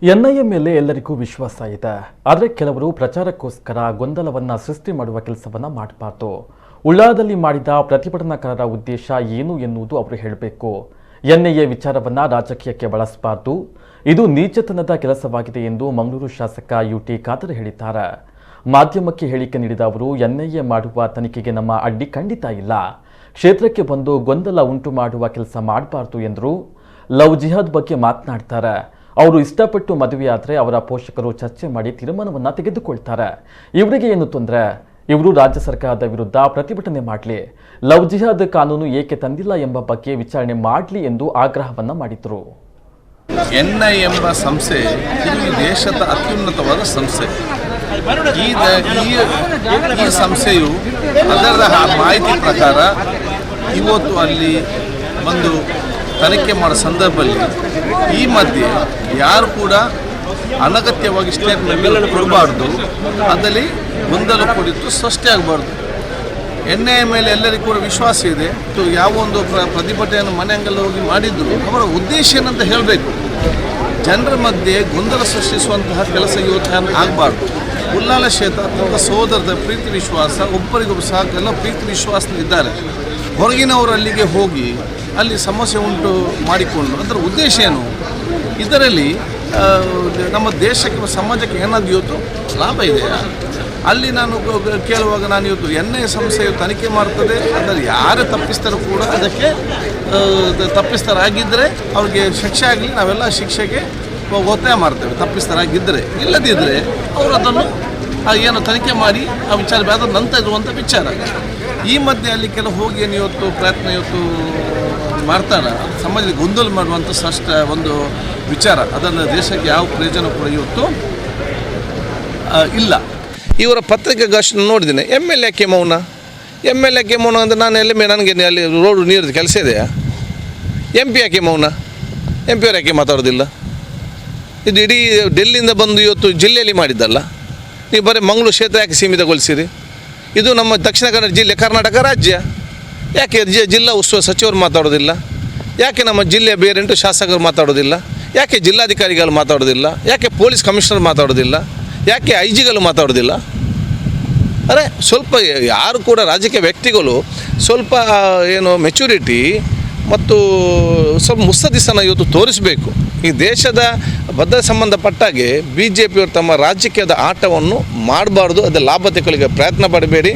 NIA ಮೇಲೆ ಎಲ್ಲರಿಗೂ ವಿಶ್ವಾಸ ಇದೆ. ಆದರೆ ಕೆಲವರು ಪ್ರಚಾರಕ್ಕೋಸ್ಕರ ಗೊಂದಲವನ್ನು ಸೃಷ್ಟಿ ಮಾಡುವ ಕೆಲಸವನ್ನು ಮಾಡಬಾರ್ದು. ಉಳ್ಳಾದಲ್ಲಿ ಮಾಡಿದ ಪ್ರತಿಭಟನಾಕಾರರ ಉದ್ದೇಶ ಏನು ಎನ್ನುವುದು ಅವರು ಹೇಳಬೇಕು. ಎನ್ಐಎ ವಿಚಾರವನ್ನು ರಾಜಕೀಯಕ್ಕೆ ಬಳಸಬಾರ್ದು. ಇದು ನೀಚತನದ ಕೆಲಸವಾಗಿದೆ ಎಂದು ಮಂಗಳೂರು ಶಾಸಕ ಯುಟಿ ಖಾದರ್ ಹೇಳಿದ್ದಾರೆ. ಮಾಧ್ಯಮಕ್ಕೆ ಹೇಳಿಕೆ ನೀಡಿದ ಅವರು, ಎನ್ಐಎ ಮಾಡುವ ತನಿಖೆಗೆ ನಮ್ಮ ಅಡ್ಡಿ ಖಂಡಿತ ಇಲ್ಲ. ಕ್ಷೇತ್ರಕ್ಕೆ ಬಂದು ಗೊಂದಲ ಉಂಟು ಮಾಡುವ ಕೆಲಸ ಮಾಡಬಾರ್ದು ಎಂದರು. ಲವ್ ಜಿಹಾದ್ ಬಗ್ಗೆ ಮಾತನಾಡ್ತಾರೆ. ಅವರು ಇಷ್ಟಪಟ್ಟು ಮದುವೆಯಾದರೆ ಅವರ ಪೋಷಕರು ಚರ್ಚೆ ಮಾಡಿ ತೀರ್ಮಾನವನ್ನು ತೆಗೆದುಕೊಳ್ತಾರೆ. ಇವರಿಗೆ ಏನು ತೊಂದರೆ? ಇವರು ರಾಜ್ಯ ಸರ್ಕಾರದ ವಿರುದ್ಧ ಪ್ರತಿಭಟನೆ ಮಾಡಲಿ, ಲವ್ ಜಿಹಾದ್ ಕಾನೂನು ಏಕೆ ತಂದಿಲ್ಲ ಎಂಬ ಬಗ್ಗೆ ವಿಚಾರಣೆ ಮಾಡಲಿ ಎಂದು ಆಗ್ರಹವನ್ನ ಮಾಡಿದರು. ಎನ್ಐ ಎಂಬ ಸಂಸ್ಥೆ ಇದು ದೇಶದ ಅತ್ಯುನ್ನತವಾದ ಸಂಸ್ಥೆ. ಈ ಸಂಸ್ಥೆಯು ಅದರ ಮಾಹಿತಿ ಪ್ರಕಾರ ಇವತ್ತು ಅಲ್ಲಿ ಒಂದು ತನಿಖೆ ಮಾಡೋ ಸಂದರ್ಭದಲ್ಲಿ ಈ ಮಧ್ಯೆ ಯಾರು ಕೂಡ ಅನಗತ್ಯವಾಗಿ ಸ್ಟೇಟ್ಮೆಂಟ್ ಕೊಡಬಾರ್ದು, ಅದರಲ್ಲಿ ಗೊಂದಲ ಕುರಿತು ಸೃಷ್ಟಿ ಆಗಬಾರ್ದು. ಎನ್ಐ ಮೇಲೆ ಎಲ್ಲರಿಗೂ ಕೂಡ ವಿಶ್ವಾಸ ಇದೆ. ಯಾವ ಒಂದು ಪ್ರತಿಭಟನೆಯನ್ನು ಮನೆಯಂಗಲ್ಲಿ ಹೋಗಿ ಮಾಡಿದ್ರು ಅವರ ಉದ್ದೇಶ ಏನಂತ ಹೇಳಬೇಕು. ಜನರ ಮಧ್ಯೆ ಗೊಂದಲ ಸೃಷ್ಟಿಸುವಂತಹ ಕೆಲಸ ಇವತ್ತು ಆಗಬಾರ್ದು. ಉಲ್ಲಾಲ ಕ್ಷೇತ್ರ ಅತ್ಯಂತ ಸೋದರದ ಪ್ರೀತಿ ವಿಶ್ವಾಸ, ಒಬ್ಬರಿಗೊಬ್ಬರು ಸಹ ಎಲ್ಲ ಪ್ರೀತಿ ವಿಶ್ವಾಸದಲ್ಲಿದ್ದಾರೆ. ಹೊರಗಿನವರು ಅಲ್ಲಿಗೆ ಹೋಗಿ ಅಲ್ಲಿ ಸಮಸ್ಯೆ ಉಂಟು ಮಾಡಿಕೊಂಡು ಅದರ ಉದ್ದೇಶ ಏನು? ಇದರಲ್ಲಿ ನಮ್ಮ ದೇಶಕ್ಕೆ ಸಮಾಜಕ್ಕೆ ಏನಾದರೂ ಇವತ್ತು ಲಾಭ ಇದೆಯಾ? ಅಲ್ಲಿ ನಾನು ಕೇಳುವಾಗ ನಾನು ಇವತ್ತು ಎನ್ಐ ಸಂಸ್ಥೆಯು ತನಿಖೆ ಮಾಡ್ತದೆ, ಅದರಲ್ಲಿ ಯಾರೇ ತಪ್ಪಿಸ್ತಾರೋ ಕೂಡ ಅದಕ್ಕೆ ತಪ್ಪಿಸ್ತರಾಗಿದ್ದರೆ ಅವ್ರಿಗೆ ಶಿಕ್ಷೆ ಆಗಲಿ, ನಾವೆಲ್ಲ ಶಿಕ್ಷೆಗೆ ಒತ್ತಾಯ ಮಾಡ್ತೇವೆ. ತಪ್ಪಿಸ್ತರಾಗಿದ್ದರೆ, ಇಲ್ಲದಿದ್ದರೆ ಅವರು ಅದನ್ನು ಏನು ತನಿಖೆ ಮಾಡಿ ಆ ವಿಚಾರ ಬೇಡ ನಂತರ ಇರುವಂಥ ವಿಚಾರ. ಈ ಮಧ್ಯೆ ಅಲ್ಲಿ ಕೆಲವು ಹೋಗಿ ಏನು ಇವತ್ತು ಪ್ರಯತ್ನ ಇವತ್ತು ಮಾಡ್ತಾರೆ, ಸಮಾಜದಲ್ಲಿ ಗೊಂದಲ ಮಾಡುವಂಥ ಒಂದು ವಿಚಾರ. ಅದನ್ನು ದೇಶಕ್ಕೆ ಯಾವ ಪ್ರಯೋಜನ ಕೂಡ ಇವತ್ತು ಇಲ್ಲ. ಇವರ ಪತ್ರಿಕಾಗೋಷ್ಠಿ ನೋಡಿದ್ದೀನಿ. MLA ಯಾಕೆ ಮೌನ ಅಂದರೆ ನಾನು ನನಗೆ ಅಲ್ಲಿ ರೋಡು ನೀರಿದ ಕೆಲಸ ಇದೆಯಾ? MP ಯಾಕೆ ಮೌನ? MP ಅವ್ರು ಯಾಕೆ ಮಾತಾಡೋದಿಲ್ಲ? ಇದು ಇಡೀ ಡೆಲ್ಲಿಯಿಂದ ಬಂದು ಇವತ್ತು ಜಿಲ್ಲೆಯಲ್ಲಿ ಮಾಡಿದ್ದಲ್ಲ, ನೀವು ಬರೀ ಮಂಗಳೂರು ಕ್ಷೇತ್ರ ಯಾಕೆ ಸೀಮಿತಗೊಳಿಸಿರಿ? ಇದು ನಮ್ಮ ದಕ್ಷಿಣ ಕನ್ನಡ ಜಿಲ್ಲೆ, ಕರ್ನಾಟಕ ರಾಜ್ಯ. ಯಾಕೆ ಜಿಲ್ಲಾ ಉಸ್ತುವಾರಿ ಸಚಿವರು ಮಾತಾಡೋದಿಲ್ಲ? ಯಾಕೆ ನಮ್ಮ ಜಿಲ್ಲೆಯ ಬೇರೆ ಶಾಸಕರು ಮಾತಾಡೋದಿಲ್ಲ? ಯಾಕೆ ಜಿಲ್ಲಾಧಿಕಾರಿಗಳು ಮಾತಾಡೋದಿಲ್ಲ? ಯಾಕೆ ಪೊಲೀಸ್ ಕಮಿಷನರ್ ಮಾತಾಡೋದಿಲ್ಲ? ಯಾಕೆ IG ಗಳು ಮಾತಾಡೋದಿಲ್ಲ? ಅರೆ ಸ್ವಲ್ಪ ಯಾರು ಕೂಡ ರಾಜಕೀಯ ವ್ಯಕ್ತಿಗಳು ಸ್ವಲ್ಪ ಏನು ಮೆಚುರಿಟಿ ಮತ್ತು ಸ್ವಲ್ಪ ಮುತ್ಸದ್ದಿತನ ಇವತ್ತು ತೋರಿಸಬೇಕು. ಈ ದೇಶದ ಭದ್ರತೆ ಸಂಬಂಧಪಟ್ಟಾಗೆ BJP ಅವರು ತಮ್ಮ ರಾಜಕೀಯದ ಆಟವನ್ನು ಮಾಡಬಾರ್ದು. ಅದರ ಲಾಭ ತೆಗೊಳ್ಳಿಕ್ಕೆ ಪ್ರಯತ್ನ ಪಡಬೇಡಿ.